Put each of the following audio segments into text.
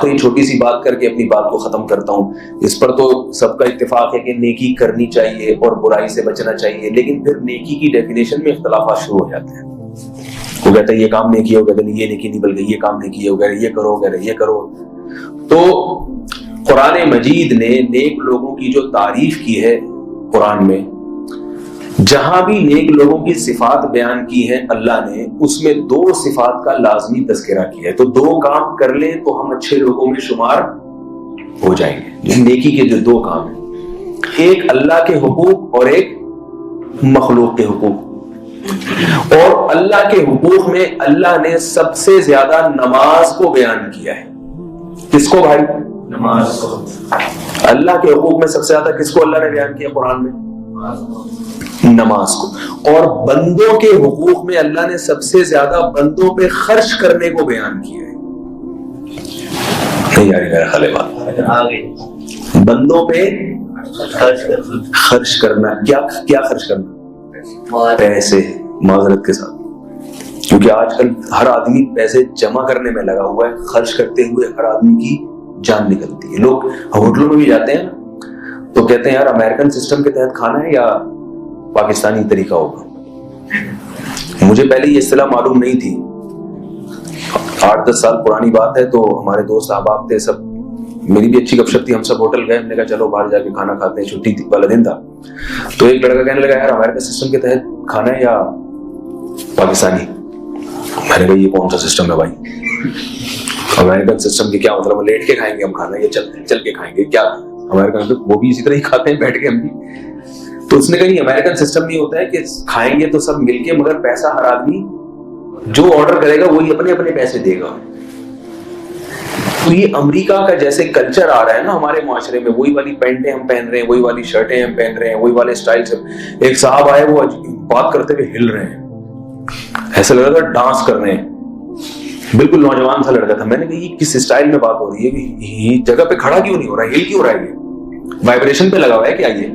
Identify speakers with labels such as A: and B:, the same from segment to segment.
A: کوئی چھوٹی سی بات کر کے اپنی بات کو ختم کرتا ہوں. اس پر تو سب کا اتفاق ہے کہ نیکی کرنی چاہیے اور برائی سے بچنا چاہیے، لیکن پھر نیکی کی ڈیفینیشن میں اختلافات شروع ہو جاتے ہیں. وہ کہتا ہے یہ کام نیکی ہو، کہتے ہیں یہ نیکی نہیں بلکہ یہ کام نیکی ہے، وغیرہ یہ کرو وغیرہ یہ کرو. تو قرآن مجید نے نیک لوگوں کی جو تعریف کی ہے قرآن میں، جہاں بھی نیک لوگوں کی صفات بیان کی ہیں اللہ نے، اس میں دو صفات کا لازمی تذکرہ کیا ہے. تو دو کام کر لیں تو ہم اچھے لوگوں میں شمار ہو جائیں گے. نیکی کے جو دو کام ہیں، ایک اللہ کے حقوق اور ایک مخلوق کے حقوق. اور اللہ کے حقوق میں اللہ نے سب سے زیادہ نماز کو بیان کیا ہے. کس کو بھائی؟ نماز کو. اللہ کے حقوق میں سب سے زیادہ کس کو اللہ نے بیان کیا قرآن میں؟ نماز کو. اور بندوں کے حقوق میں اللہ نے سب سے زیادہ بندوں پہ خرچ کرنے کو بیان کیا ہے. نہیں یاری میرا خیال ہے بندوں پہ خرچ کرنا. کیا خرچ کرنا؟ پیسے. معذرت کے ساتھ، کیونکہ آج کل ہر آدمی پیسے جمع کرنے میں لگا ہوا ہے، خرچ کرتے ہوئے ہر آدمی کی جان نکلتی ہے. لوگ ہوٹلوں میں بھی جاتے ہیں تو کہتے ہیں یار امریکن سسٹم کے تحت کھانا ہے یا پاکستانی طریقہ ہوگا. مجھے پہلے یہ اصطلاح معلوم نہیں تھی. 8-10 سال پرانی بات ہے. تو ہمارے دوست احباب تھے سب، میری بھی اچھی گپ شپ تھی، ہم سب ہوٹل گئے. ہم نے کہا چلو باہر جا کے کھانا کھاتے ہیں، چھٹی والا دن تھا. تو ایک لڑکا کہنے لگا یار امریکن سسٹم کے تحت کھانا ہے یا پاکستانی. میں نے کہا یہ کون سا سسٹم ہے بھائی؟ امریکن سسٹم کے کیا مطلب؟ لیٹ کے کھائیں گے ہم کھانا، یہ چل کے کھائیں گے کیا؟ امریکن وہ بھی اسی طرح ہی کھاتے ہیں بیٹھ کے، ہم بھی. تو اس نے کہا نہیں، امریکن سسٹم نہیں ہوتا ہے کہ کھائیں گے تو سب مل کے، مگر پیسہ ہر آدمی جو آرڈر کرے گا وہی اپنے اپنے پیسے دے گا. تو یہ امریکہ کا جیسے کلچر آ رہا ہے نا ہمارے معاشرے میں، وہی والی پینٹیں ہم پہن رہے ہیں، وہی والی شرٹیں ہم پہن رہے ہیں، وہی والے اسٹائل سے. ایک صاحب آئے، وہ بات کرتے ہوئے ہل رہے ہیں، ایسا لگ رہا تھا ڈانس کر رہے ہیں. بالکل نوجوان سا لڑکا تھا. میں نے کہا یہ کس اسٹائل میں بات ہو رہی ہے؟ یہ جگہ پہ کھڑا کیوں نہیں ہو رہا ہے؟ ہل کیوں رہا ہے؟ یہ وائبریشن پہ لگا ہوا ہے کیا؟ یہ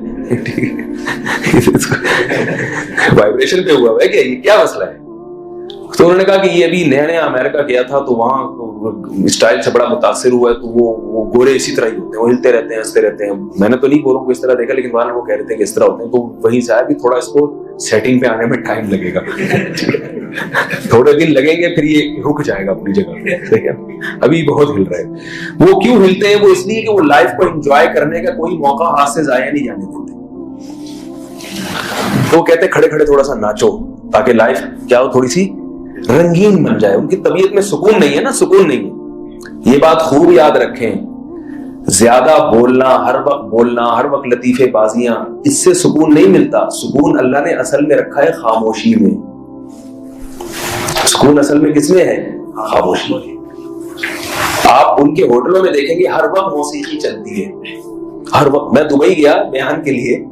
A: وائبریشن پہ ہوا ہوا ہے کیا؟ یہ کیا مسئلہ ہے؟ تو انہوں نے کہا کہ یہ ابھی نیا نیا امریکہ گیا تھا تو وہاں اسٹائل سے بڑا متاثر ہوا ہے. تو وہ گورے اسی طرح ہی ہوتے ہیں، وہ ہلتے رہتے ہیں، ہنستے رہتے ہیں. میں نے تو نہیں گوروں کو اس طرح دیکھا، لیکن وہاں وہ کہہ رہے تھے کہ اس طرح ہوتے ہیں. تو وہیں سے آیا کہ تھوڑا اس کو سیٹنگ پہ آنے میں ٹائم لگے گا. تھوڑے دن لگیں گے، پھر یہ رک جائے گا اپنی جگہ پہ. ابھی بہت ہل رہے ہیں. وہ کیوں ہلتے ہیں؟ وہ اس لیے کہ وہ لائف کو انجوائے کرنے کا کوئی موقع ہاتھ سے ضائع نہیں جانے دیتے. تو کہتے کھڑے کھڑے تھوڑا سا ناچو تاکہ لائف کیا ہو، تھوڑی سی رنگین بن جائے. ان کی طبیعت میں سکون نہیں ہے نا، سکون نہیں ہے. یہ بات خوب یاد رکھیں. زیادہ بولنا، ہر وقت لطیفے بازیاں، اس سے سکون نہیں ملتا. سکون اللہ نے اصل میں رکھا ہے خاموشی میں. سکون اصل میں کس میں ہے؟ خاموشی. آپ ان کے ہوٹلوں میں دیکھیں گے ہر وقت موسیقی چلتی ہے، ہر وقت. میں دبئی گیا بیان کے لیے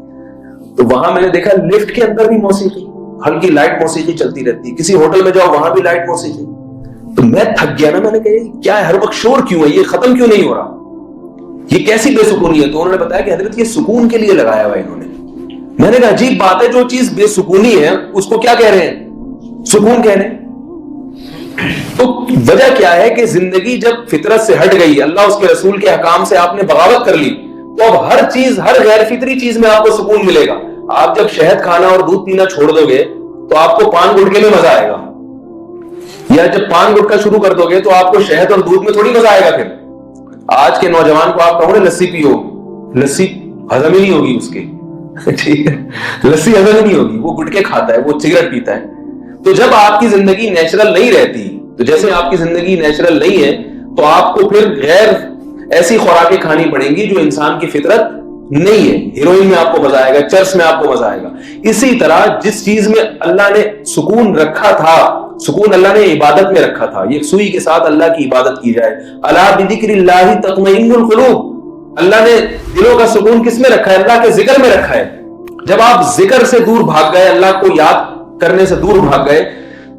A: تو وہاں میں نے دیکھا لفٹ کے اندر بھی موسیقی، ہلکی لائٹ موسیقی چلتی رہتی ہے. کسی ہوٹل میں جاؤ وہاں بھی لائٹ موسیقی. تو میں تھک گیا نا. میں نے کہا کیا ہے، ہر وقت شور کیوں ہے؟ یہ ختم کیوں نہیں ہو رہا؟ یہ کیسی بے سکونی ہے؟ تو انہوں نے بتایا کہ حضرت یہ سکون کے لیے لگایا ہوا انہوں نے. میں نے کہا عجیب بات ہے، جو چیز بے سکونی ہے اس کو کیا کہہ رہے ہیں؟ سکون کہہ رہے ہیں. تو وجہ کیا ہے کہ زندگی جب فطرت سے ہٹ گئی، اللہ اس کے رسول کے احکام سے آپ نے بغاوت کر لی، تو اب ہر چیز، ہر غیر فطری چیز میں آپ کو سکون ملے گا. آپ جب شہد کھانا اور دودھ پینا چھوڑ دو گے تو آپ کو پان گٹکے میں مزہ آئے گا، یا جب پان گٹکا شروع کر دو گے تو آپ کو شہد اور دودھ میں تھوڑی مزہ آئے گا. پھر آج کے نوجوان کو آپ کہو گے لسی پیو، لسی ہضم ہی نہیں ہوگی اس کی. ٹھیک ہے، لسی ہضم نہیں ہوگی. وہ گٹکے کھاتا ہے، وہ سگریٹ پیتا ہے. تو جب آپ کی زندگی نیچرل نہیں رہتی، تو جیسے آپ کی زندگی نیچرل نہیں ہے تو آپ کو پھر غیر ایسی خوراکیں کھانی پڑیں گی جو انسان کی فطرت نہیں ہے. ہیروئن میں آپ کو مزہ آئے گا، چرس میں آپ کو مزہ آئے گا. اسی طرح جس چیز میں اللہ نے سکون رکھا تھا، سکون اللہ نے عبادت میں رکھا تھا. یہ سوئی کے ساتھ اللہ کی عبادت کی جائے. الا بذکر اللہ تطمئن القلوب. اللہ نے دلوں کا سکون کس میں رکھا ہے؟ اللہ کے ذکر میں رکھا ہے. جب آپ ذکر سے دور بھاگ گئے، اللہ کو یاد کرنے سے دور بھاگ گئے،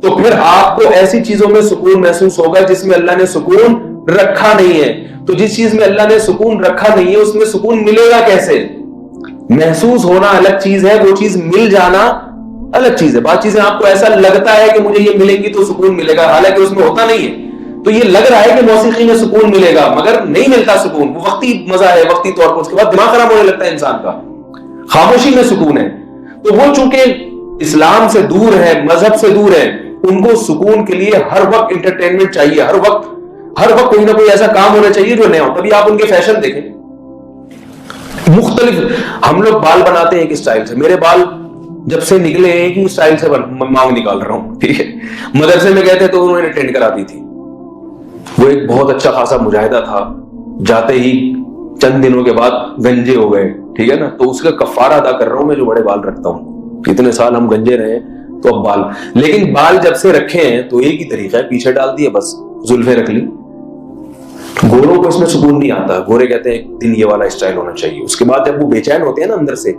A: تو پھر آپ کو ایسی چیزوں میں سکون محسوس ہوگا جس میں اللہ نے سکون رکھا نہیں ہے. تو جس چیز میں اللہ نے سکون رکھا نہیں ہے اس میں سکون ملے گا کیسے؟ محسوس ہونا الگ چیز ہے، وہ چیز مل جانا الگ چیز ہے. بعض چیزیں آپ کو ایسا لگتا ہے کہ مجھے یہ ملیں گی تو سکون ملے گا، حالانکہ اس میں ہوتا نہیں ہے. تو یہ لگ رہا ہے کہ موسیقی میں سکون ملے گا، مگر نہیں ملتا سکون، وہ وقتی مزہ ہے، وقتی طور پر، اس کے بعد دماغ خراب ہونے لگتا ہے انسان کا. خاموشی میں سکون ہے. تو وہ چونکہ اسلام سے دور ہے، مذہب سے دور ہے، ان کو سکون کے لیے ہر وقت انٹرٹینمنٹ چاہیے، ہر وقت کوئی نہ کوئی ایسا کام ہونا چاہیے جو نیا ہو. تبھی آپ ان کے فیشن دیکھیں مختلف. ہم لوگ بال بناتے ہیں ایک اسٹائل سے، میرے بال جب سے نکلے ایک ہی اسٹائل سے مانگ نکال رہا ہوں، ٹھیک ہے. مدرسے میں گئے تھے تو انہوں نے ٹرینڈ کرا دی تھی، وہ ایک بہت اچھا خاصا مجاہدہ تھا، جاتے ہی چند دنوں کے بعد گنجے ہو گئے، ٹھیک ہے نا. تو اس کا کفارہ ادا کر رہا ہوں میں جو بڑے بال رکھتا ہوں. اتنے سال ہم گنجے رہے تو اب بال، لیکن بال جب سے رکھے ہیں تو ایک ہی طریقہ ہے، پیچھے ڈال دیے بس، زلفیں رکھ لی. گوروں کو اس میں سکون نہیں آتا، گورے کہتے ہیں ایک دن یہ والا اسٹائل ہونا چاہیے. اس کے بعد جب وہ بے چین ہوتے ہیں نا اندر سے،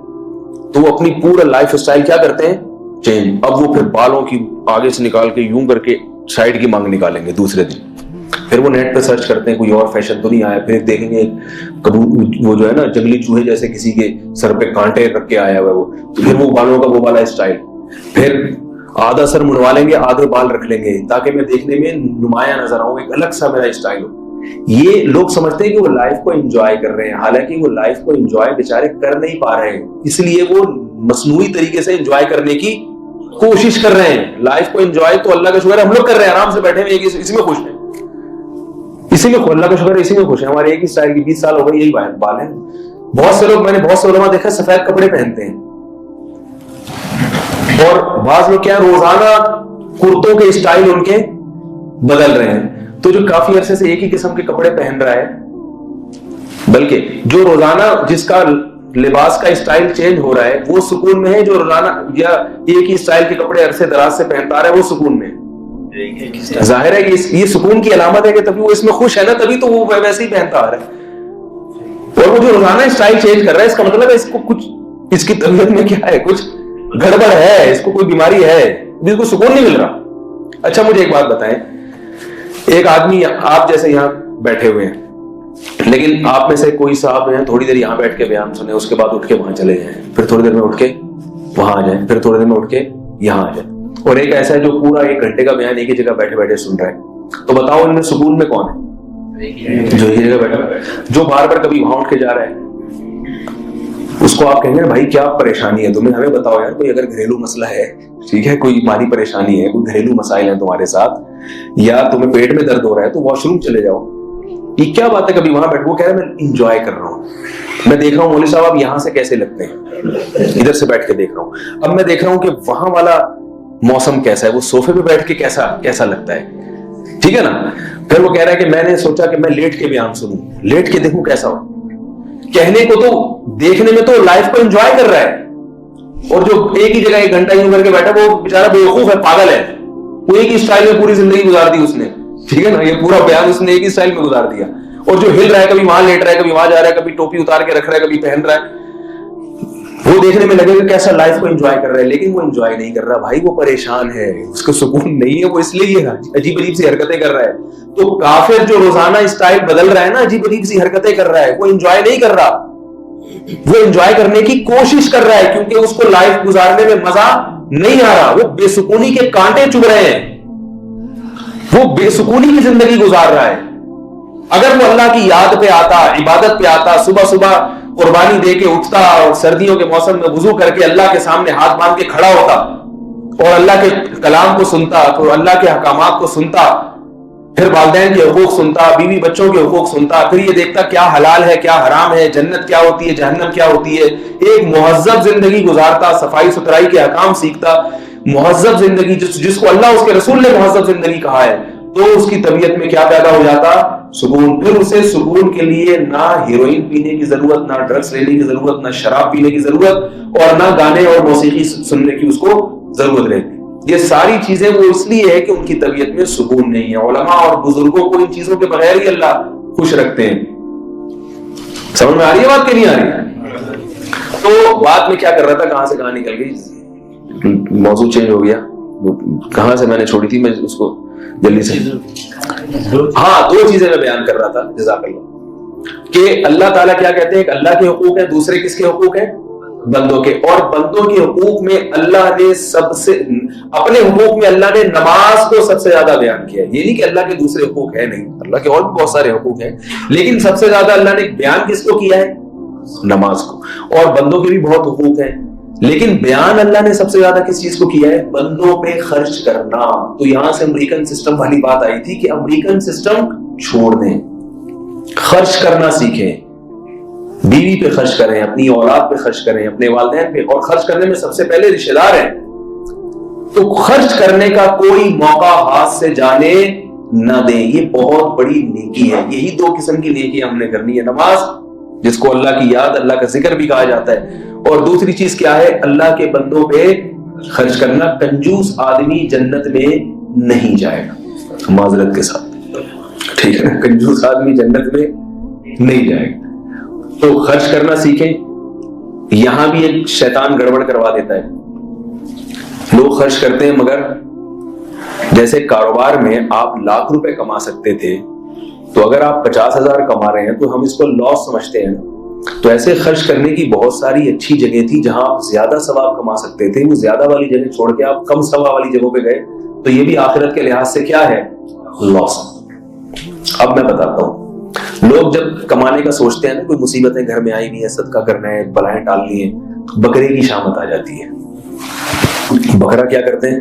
A: تو وہ اپنی پورا لائف اسٹائل کیا کرتے ہیں، چینج. اب وہ پھر بالوں کی آگے سے نکال کے یوں کر کے سائڈ کی مانگ نکالیں گے دوسرے دن. پھر وہ نیٹ پہ سرچ کرتے ہیں کوئی اور فیشن تو نہیں آیا، پھر دیکھیں گے وہ جو ہے نا جنگلی چوہے جیسے کسی کے سر پہ کانٹے رکھ کے آیا ہوا ہے وہ، تو پھر وہ بالوں کا وہ والا اسٹائل. پھر آدھا سر منڈوا لیں گے، آدھے بال رکھ لیں گے تاکہ میں دیکھنے میں نمایاں نظر آؤں، ایک الگ سا میرا اسٹائل ہو. یہ لوگ سمجھتے ہیں کہ وہ لائف کو انجوائے کر رہے ہیں، حالانکہ وہ لائف کو انجوائے بیچارے کر نہیں پا رہے ہیں، اس لیے وہ مصنوعی طریقے سے انجوائے کرنے کی کوشش کر رہے ہیں. لائف کو انجوائے تو اللہ کا شکر ہے ہم لوگ کر رہے ہیں، آرام سے بیٹھے ہوئے اسی میں خوش ہیں، اسی میں اللہ کا شکر ہے اسی میں خوش ہیں. ہمارے ایک ہی اسٹائل کی 20 سال ہو گئے، یہی بال ہیں. بہت سے لوگ، میں نے بہت سے علماء دیکھا سفید کپڑے پہنتے ہیں، اور بعض لوگ کیا روزانہ کرتوں کے اسٹائل ان کے بدل رہے ہیں. تو جو کافی عرصے سے ایک ہی قسم کے کپڑے پہن رہا ہے، بلکہ جو روزانہ جس کا لباس کا اسٹائل چینج ہو رہا ہے وہ سکون میں ہے، جو روزانہ یا ایک ہی اسٹائل کے کپڑے عرصے دراز سے پہنتا رہا ہے وہ سکون میں ہے. ظاہر ہے کہ یہ سکون کی علامت ہے کہ تبھی وہ اس میں خوش ہے نا، تبھی تو وہ ویسے ہی پہنتا آ رہا ہے. اور وہ جو روزانہ اسٹائل چینج کر رہا ہے، اس کا مطلب ہے اس کو کچھ، اس کی طبیعت میں کیا ہے، کچھ گڑبڑ ہے، اس کو کوئی بیماری ہے، اس کو سکون نہیں مل رہا. اچھا مجھے ایک بات بتائیں، ایک آدمی آپ جیسے یہاں بیٹھے ہوئے ہیں، لیکن آپ میں سے کوئی صاحب ہیں تھوڑی دیر یہاں بیٹھ کے بیان سنیں، اس کے بعد اٹھ کے وہاں چلے جائیں، پھر تھوڑی دیر میں اٹھ کے وہاں آ جائیں، پھر تھوڑی دیر میں اٹھ کے یہاں آ جائیں. اور ایک ایسا ہے جو پورا 1 گھنٹے کا بیان ایک ہی جگہ بیٹھے بیٹھے سن رہا ہے. تو بتاؤ ان میں سکون میں کون ہے؟ جو ایک جگہ بیٹھا، جو بار بار کبھی وہاں اٹھ کے جا رہا ہے. اس کو آپ کہیں گے بھائی کیا پریشانی ہے تمہیں، ہمیں بتاؤ یار، کوئی اگر گھریلو مسئلہ ہے، ٹھیک ہے، کوئی مالی پریشانی ہے، کوئی گھریلو مسائل ہیں تمہارے ساتھ، یا تمہیں پیٹ میں درد ہو رہا ہے تو واش روم چلے جاؤ. یہ کیا بات ہے کبھی وہاں بیٹھ، وہ کہہ رہا ہے میں انجوائے کر رہا ہوں، میں دیکھ رہا ہوں مولوی صاحب آپ یہاں سے کیسے لگتے ہیں، ادھر سے بیٹھ کے دیکھ رہا ہوں، اب میں دیکھ رہا ہوں کہ وہاں والا موسم کیسا ہے، وہ صوفے پہ بیٹھ کے کیسا لگتا ہے، ٹھیک ہے نا. پھر وہ کہہ رہا ہے کہ میں نے سوچا کہ میں لیٹ کے بیان سنوں، لیٹ کے دیکھوں کیسا ہو. کہنے کو تو، دیکھنے میں تو لائف کو انجوائے کر رہا ہے، اور جو ایک ہی جگہ 1 گھنٹہ یوں کر کے بیٹھا وہ بیچارہ بیوقوف ہے، پاگل ہے. وہ ایک ہی اسٹائل میں پوری زندگی گزار دی اس نے، ٹھیک ہے نا، یہ پورا بیان اس نے ایک ہی اسٹائل میں گزار دیا. اور جو ہل رہا ہے، کبھی وہاں لیٹ رہا ہے، کبھی وہاں جا رہا ہے، کبھی ٹوپی اتار کے رکھ رہا ہے، کبھی پہن رہا ہے، وہ دیکھنے میں لگے گا کیسا لائف کو انجوائے کر رہا ہے، لیکن وہ انجوائے نہیں کر رہا بھائی، وہ پریشان ہے، اس کو سکون نہیں ہے، وہ اس لیے یہ عجیب عجیب سی حرکتیں کر رہا ہے. تو کافر جو روزانہ اسٹائل بدل رہا ہے نا، عجیب عجیب سی حرکتیں کر رہا ہے، وہ انجوائے نہیں کر رہا، وہ انجوائے کرنے کی کوشش کر رہا ہے، کیونکہ اس کو لائف گزارنے میں مزہ نہیں آ رہا، وہ بے سکونی کے کانٹے چبھ رہے ہیں، وہ بے سکونی کی زندگی گزار رہا ہے. اگر وہ اللہ کی یاد پہ آتا، عبادت پہ آتا، صبح صبح قربانی دے کے اٹھتا، اور سردیوں کے موسم میں وضو کر کے اللہ کے سامنے ہاتھ باندھ کے کھڑا ہوتا، اور اللہ کے کلام کو سنتا، تو اللہ کے احکامات کو سنتا، پھر والدین کے حقوق سنتا، بیوی بچوں کے حقوق سنتا، پھر یہ دیکھتا کیا حلال ہے کیا حرام ہے، جنت کیا ہوتی ہے جہنم کیا ہوتی ہے، ایک مہذب زندگی گزارتا، صفائی ستھرائی کے احکام سیکھتا، مہذب زندگی جس کو اللہ اس کے رسول نے مہذب زندگی کہا ہے، تو اس کی طبیعت میں کیا پیدا ہو جاتا، سکون. پھر اسے سکون کے لیے نہ ہیروئن پینے کی ضرورت، نہ ڈرگس لینے کی ضرورت، نہ شراب پینے کی ضرورت، اور نہ گانے اور موسیقی سننے کی اس کو ضرورت رہتی. یہ ساری چیزیں وہ اس لیے ہے کہ ان کی طبیعت میں سکون نہیں ہے. علماء اور بزرگوں کو ان چیزوں کے بغیر ہی اللہ خوش رکھتے ہیں. سمجھ میں آ رہی ہے بات کہ نہیں آ رہی؟ تو بات میں کیا کر رہا تھا، کہاں سے کہاں نکل گئی، موضوع چینج ہو گیا، کہاں سے میں نے چھوڑی تھی، میں اس کو جلدی سے، ہاں 2 چیزیں میں بیان کر رہا تھا، جزاک اللہ، کہ اللہ تعالیٰ کیا کہتے ہیں، ایک اللہ کے حقوق ہیں، دوسرے کس کے حقوق ہیں، بندوں کے، اور بندوں کے حقوق میں اللہ نے سب سے، اپنے حقوق میں اللہ نے نماز کو سب سے زیادہ بیان کیا ہے. یہ نہیں کہ اللہ کے دوسرے حقوق ہیں، نہیں، اللہ کے اور بھی بہت سارے حقوق ہیں، لیکن سب سے زیادہ اللہ نے بیان کس کو کیا ہے؟ نماز کو. اور بندوں کے بھی بہت حقوق ہیں، لیکن بیان اللہ نے سب سے زیادہ کس چیز کو کیا ہے؟ بندوں پہ خرچ کرنا. تو یہاں سے امریکن سسٹم والی بات آئی تھی کہ امریکن سسٹم چھوڑ دیں، خرچ کرنا سیکھیں، بیوی پہ خرچ کریں، اپنی اولاد پہ خرچ کریں، اپنے والدین پہ، اور خرچ کرنے میں سب سے پہلے رشتہ دار ہیں. تو خرچ کرنے کا کوئی موقع ہاتھ سے جانے نہ دیں. یہ بہت بڑی نیکی ہے. یہی دو قسم کی نیکی ہم نے کرنی ہے: نماز جس کو اللہ کی یاد، اللہ کا ذکر بھی کہا جاتا ہے، اور دوسری چیز کیا ہے؟ اللہ کے بندوں پہ خرچ کرنا. کنجوس آدمی جنت میں نہیں جائے گا، معذرت کے ساتھ، ٹھیک ہے نا؟ کنجوس آدمی جنت میں نہیں جائے گا. تو خرچ کرنا سیکھیں. یہاں بھی ایک شیطان گڑبڑ کروا دیتا ہے. لوگ خرچ کرتے ہیں، مگر جیسے کاروبار میں آپ لاکھ روپے کما سکتے تھے، تو اگر آپ 50,000 کما رہے ہیں تو ہم اس کو لاس سمجھتے ہیں. تو ایسے خرچ کرنے کی بہت ساری اچھی جگہ تھی جہاں آپ زیادہ ثواب کما سکتے تھے. وہ زیادہ والی جگہ چھوڑ کے آپ کم ثواب والی جگہوں پہ گئے، تو یہ بھی آخرت کے لحاظ سے کیا ہے؟ لاس. اب میں بتاتا ہوں. لوگ جب کمانے کا سوچتے ہیں نا، کوئی مصیبتیں گھر میں آئی ہوئی ہیں، صدقہ کرنا ہے، بلائیں ٹالنی ہے، تو بکرے کی شامت آ جاتی ہے. بکرا کیا کرتے ہیں؟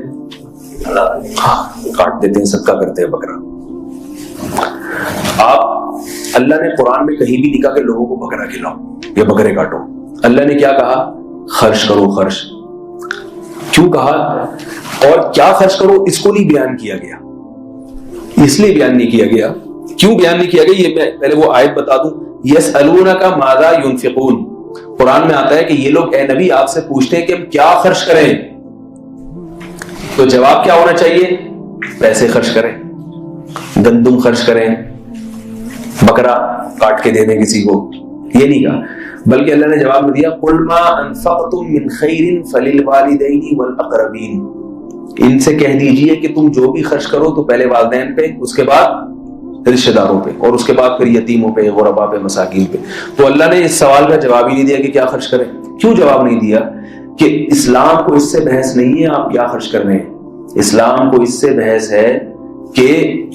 A: کاٹ دیتے ہیں، صدقہ کرتے ہیں بکرا. آپ، اللہ نے قرآن میں کہیں بھی لکھا کہ لوگوں کو بکرا کھلاؤ یا بکرے کاٹو. اللہ نے کیا کہا؟ خرچ کرو. خرچ کیوں کہا اور کیا خرچ کرو اس کو نہیں بیان کیا گیا. اس لیے بیان نہیں کیا گیا. کیوں بیان نہیں کیا گیا؟ یہ میں پہلے وہ آیت بتا دوں. یسألونک ماذا ينفقون، قرآن میں آتا ہے کہ یہ لوگ اے نبی آپ سے پوچھتے ہیں کہ ہم کیا خرچ کریں. تو جواب کیا ہونا چاہیے؟ پیسے خرچ کریں، گندم خرچ کریں، بکرا کاٹ کے دے دیں کسی کو. یہ نہیں کہا، بلکہ اللہ نے جواب میں دیا قل ما انفقتم من خیر فللوالدین والاقربین. ان سے کہہ دیجئے کہ تم جو بھی خرچ کرو تو پہلے والدین پہ، اس کے بعد رشتہ داروں پہ، اور اس کے بعد پھر یتیموں پہ، غرباء پہ، مساکین پہ. تو اللہ نے اس سوال کا جواب ہی نہیں دیا کہ کیا خرچ کریں. کیوں جواب نہیں دیا؟ کہ اسلام کو اس سے بحث نہیں ہے آپ کیا خرچ کر رہے ہیں. اسلام کو اس سے بحث ہے کہ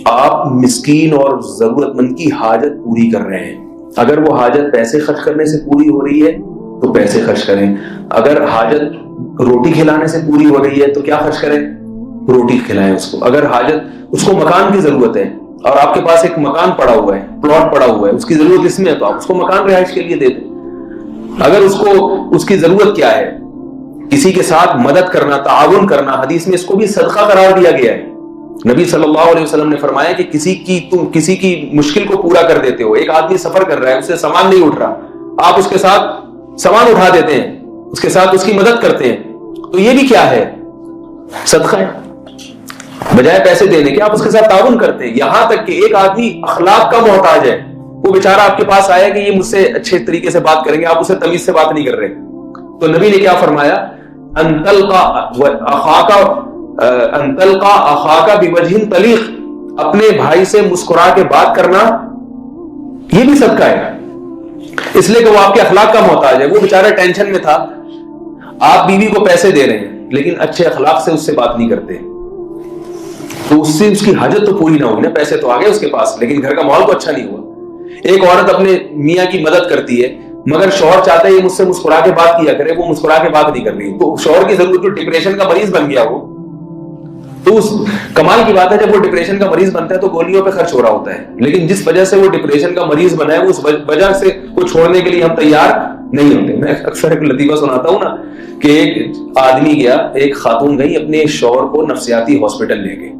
A: آپ مسکین اور ضرورت مند کی حاجت پوری کر رہے ہیں. اگر وہ حاجت پیسے خرچ کرنے سے پوری ہو رہی ہے تو پیسے خرچ کریں. اگر حاجت روٹی کھلانے سے پوری ہو رہی ہے تو کیا خرچ کریں؟ روٹی کھلائیں اس کو. اگر حاجت، اس کو مکان کی ضرورت ہے اور آپ کے پاس ایک مکان پڑا ہوا ہے، پلاٹ پڑا ہوا ہے، اس کی ضرورت اس میں ہے، تو آپ اس کو مکان رہائش کے لیے دے دیں. اگر اس کی ضرورت کیا ہے؟ کسی کے ساتھ مدد کرنا، تعاون کرنا. حدیث میں اس کو بھی صدقہ قرار دیا گیا ہے. نبی صلی اللہ علیہ وسلم نے فرمایا کہ تم کسی کی مشکل کو پورا کر دیتے ہو. ایک آدمی سفر کر رہا ہے، اسے سامان نہیں اٹھ رہا، آپ اس کے ساتھ سامان اٹھا دیتے ہیں، اس کے ساتھ اس کی مدد کرتے ہیں. تو یہ بھی کیا ہے؟ صدقہ ہے. بجائے پیسے دینے کے آپ اس کے ساتھ تعاون کرتے ہیں. یہاں تک کہ ایک آدمی اخلاق کا محتاج ہے، وہ بیچارہ آپ کے پاس آیا کہ یہ مجھ سے اچھے طریقے سے بات کریں گے، آپ اسے تمیز سے بات نہیں کر رہے. تو نبی نے کیا فرمایا؟ ان تلقى اخاك بوجه طليق، اپنے بھائی سے مسکرا کے بات کرنا یہ بھی صدقہ ہے. اس لیے کہ وہ آپ کے اخلاق کا محتاج ہے. وہ بیچارہ ٹینشن میں تھا، آپ بیوی کو پیسے دے رہے ہیں لیکن اچھے اخلاق سے اس سے بات نہیں کرتے، تو اس سے اس کی حاجت تو پوری نہ ہوئی نا. پیسے تو آ گئے اس کے پاس لیکن گھر کا ماحول تو اچھا نہیں ہوا. ایک عورت اپنے میاں کی مدد کرتی ہے مگر شوہر چاہتا ہے یہ مجھ سے مسکرا کے بات کیا کرے، وہ مسکرا کے بات نہیں کر رہی، تو شوہر کی ضرورت، جو ڈپریشن کا مریض بن گیا وہ، تو اس کمال کی بات ہے جب وہ ڈپریشن کا مریض بنتا ہے تو گولیوں پہ خرچ ہو رہا ہوتا ہے، لیکن جس وجہ سے وہ ڈپریشن کا مریض بنا ہے اس وجہ سے کو چھوڑنے کے لیے ہم تیار نہیں ہوتے. میں اکثر ایک لطیفہ سناتا ہوں نا کہ ایک آدمی گیا، ایک خاتون گئی اپنے شوہر کو نفسیاتی ہاسپٹل لے گئی.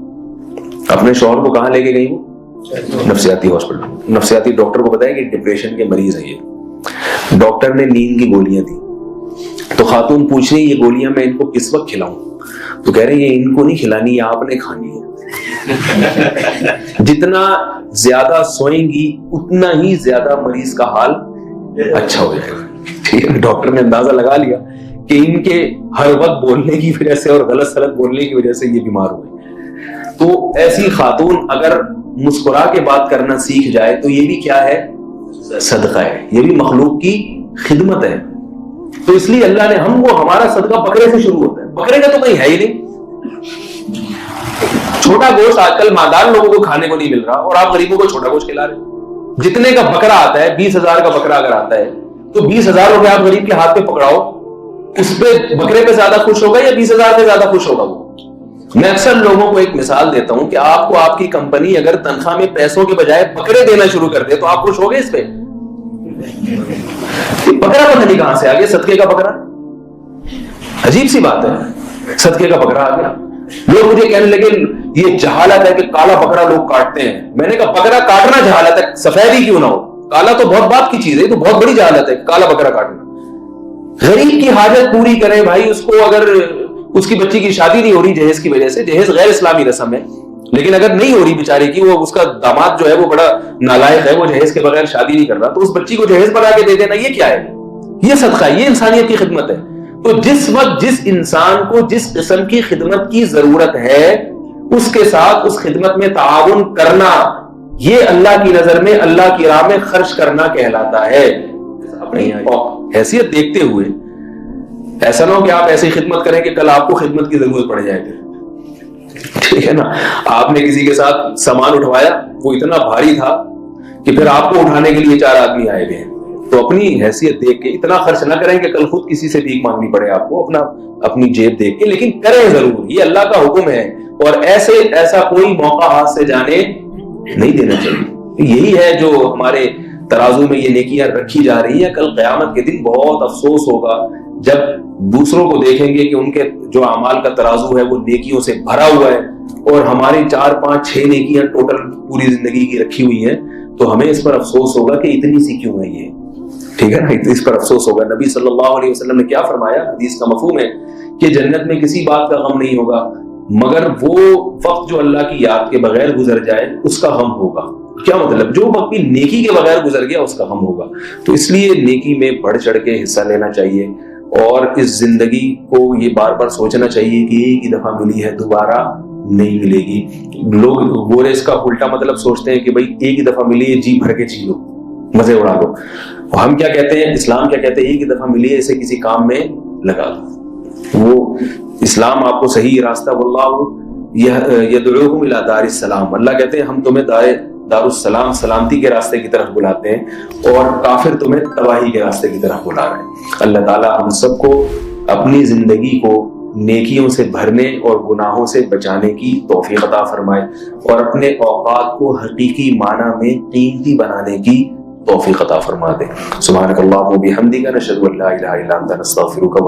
A: اپنے شوہر کو کہاں لے کے گئی؟ وہ نفسیاتی ہاسپٹل. نفسیاتی ڈاکٹر کو بتایا کہ ڈپریشن کے مریض ہیں یہ. ڈاکٹر نے نیند کی گولیاں دی تو خاتون پوچھ رہی یہ گولیاں میں ان کو کس وقت کھلاؤں؟ تو کہہ رہے ہیں یہ ان کو نہیں کھلانی، یہ آپ نے کھانی ہے. جتنا زیادہ سوئیں گی اتنا ہی زیادہ مریض کا حال اچھا ہو جائے گا. ٹھیک ہے، ڈاکٹر نے اندازہ لگا لیا کہ ان کے ہر وقت بولنے کی وجہ سے اور غلط سلط بولنے کی وجہ سے یہ بیمار ہوئے. تو ایسی خاتون اگر مسکرا کے بات کرنا سیکھ جائے تو یہ بھی کیا ہے؟ صدقہ ہے. یہ بھی مخلوق کی خدمت ہے. تو اس لیے اللہ نے ہمارا صدقہ بکرے سے شروع ہوتا ہے. بکرے کا تو کہیں ہے ہی نہیں. چھوٹا گوشت آج کل مالدار لوگوں کو کھانے کو نہیں مل رہا اور آپ غریبوں کو چھوٹا گوشت کھلا رہے. جتنے کا بکرا آتا ہے 20,000 کا بکرا اگر آتا ہے تو 20,000 روپے آپ غریب کے ہاتھ پہ پکڑاؤ, اس پہ بکرے پہ زیادہ خوش ہوگا یا 20,000 پہ زیادہ خوش ہوگا وہ؟ میں اکثر لوگوں کو ایک مثال دیتا ہوں کہ آپ کو آپ کی کمپنی اگر تنخواہ میں پیسوں کے بجائے بکرے دینا شروع کر دے تو آپ خوش ہوگے اس پہ؟ بکرا پتہ نہیں کہاں سے آ گیا, صدقے کا بکرا. عجیب سی بات ہے, صدقے کا بکرا آ گیا. لوگ مجھے کہنے لگے یہ جہالت ہے کہ کالا بکرا لوگ کاٹتے ہیں. میں نے کہا بکرا کاٹنا جہالت ہے, سفید ہی کیوں نہ ہو. کالا تو بہت بات کی چیز ہے, تو بہت بڑی جہالت ہے کالا بکرا کاٹنا. غریب کی حاجت پوری کریں بھائی. اس کو اگر اس کی بچی کی شادی نہیں ہو رہی جہیز کی وجہ سے, جہیز غیر اسلامی رسم ہے, لیکن اگر نہیں ہو رہی بیچارے کی, وہ اس کا داماد جو ہے وہ بڑا نالائق ہے, وہ جہیز کے بغیر شادی نہیں کر رہا, تو اس بچی کو جہیز بنا کے دے دینا یہ کیا ہے؟ یہ صدقہ ہے, یہ انسانیت کی خدمت ہے. تو جس وقت جس انسان کو جس قسم کی خدمت کی ضرورت ہے اس کے ساتھ اس خدمت میں تعاون کرنا, یہ اللہ کی نظر میں اللہ کی راہ میں خرچ کرنا کہلاتا ہے. اپنی حیثیت دیکھتے ہوئے ایسا نہ ہو کہ آپ ایسی خدمت کریں کہ کل آپ کو خدمت کی ضرورت پڑ جائے گی. ٹھیک ہے نا, آپ نے کسی کے ساتھ سامان اٹھوایا, وہ اتنا بھاری تھا کہ پھر آپ کو اٹھانے کے لیے 4 آدمی آئے گئے, تو اپنی حیثیت دیکھ کے اتنا خرچ نہ کریں کہ کل خود کسی سے بھیک مانگنی پڑے آپ کو, اپنی جیب دیکھ کے, لیکن کریں ضرور, یہ اللہ کا حکم ہے. اور ایسا کوئی موقع ہاتھ سے جانے نہیں دینا چاہیے. یہی ہے جو ہمارے ترازو میں یہ نیکیاں رکھی جا رہی ہیں. کل قیامت کے دن بہت افسوس ہوگا جب دوسروں کو دیکھیں گے کہ ان کے جو اعمال کا ترازو ہے وہ نیکیوں سے بھرا ہوا ہے اور ہماری 4 5 6 نیکیاں ٹوٹل پوری زندگی کی رکھی ہوئی ہیں, تو ہمیں اس پر افسوس ہوگا کہ اتنی سی کیوں ہے یہ. ٹھیک ہے نا, اس پر افسوس ہوگا. نبی صلی اللہ علیہ وسلم نے کیا فرمایا, حدیث کا مفہوم ہے کہ جنت میں کسی بات کا غم نہیں ہوگا مگر وہ وقت جو اللہ کی یاد کے بغیر گزر جائے اس کا غم ہوگا. کیا مطلب؟ جو وقت بھی نیکی کے بغیر گزر گیا اس کا غم ہوگا. تو اس لیے نیکی میں بڑھ چڑھ کے حصہ لینا چاہیے اور اس زندگی کو یہ بار بار سوچنا چاہیے کہ ایک ہی دفعہ ملی ہے, دوبارہ نہیں ملے گی. لوگ وہ اس کا الٹا مطلب سوچتے ہیں کہ بھائی ایک ہی دفعہ ملی ہے, جی بھر کے جی لو, مزے اڑا لو. ہم کیا کہتے ہیں, اسلام کیا کہتے ہیں, ایک ہی دفعہ ملی ہے اسے کسی کام میں لگا دو. وہ اسلام آپ کو صحیح راستہ, واللہ یدعوکم الی دار السلام, اللہ کہتے ہیں ہم تمہیں دار السلام سلامتی کے راستے کی طرف بلاتے ہیں اور کافر تمہیں تباہی کے راستے کی طرف بلا رہے ہیں. اللہ تعالیٰ ہم سب کو اپنی زندگی کو نیکیوں سے بھرنے اور گناہوں سے بچانے کی توفیق عطا فرمائے اور اپنے اوقات کو حقیقی معنی میں قیمتی بنانے کی توفیق عطا فرما دے. سبحانک اللہم و بحمدک نشہد ان لا الہ الا انت نستغفرک.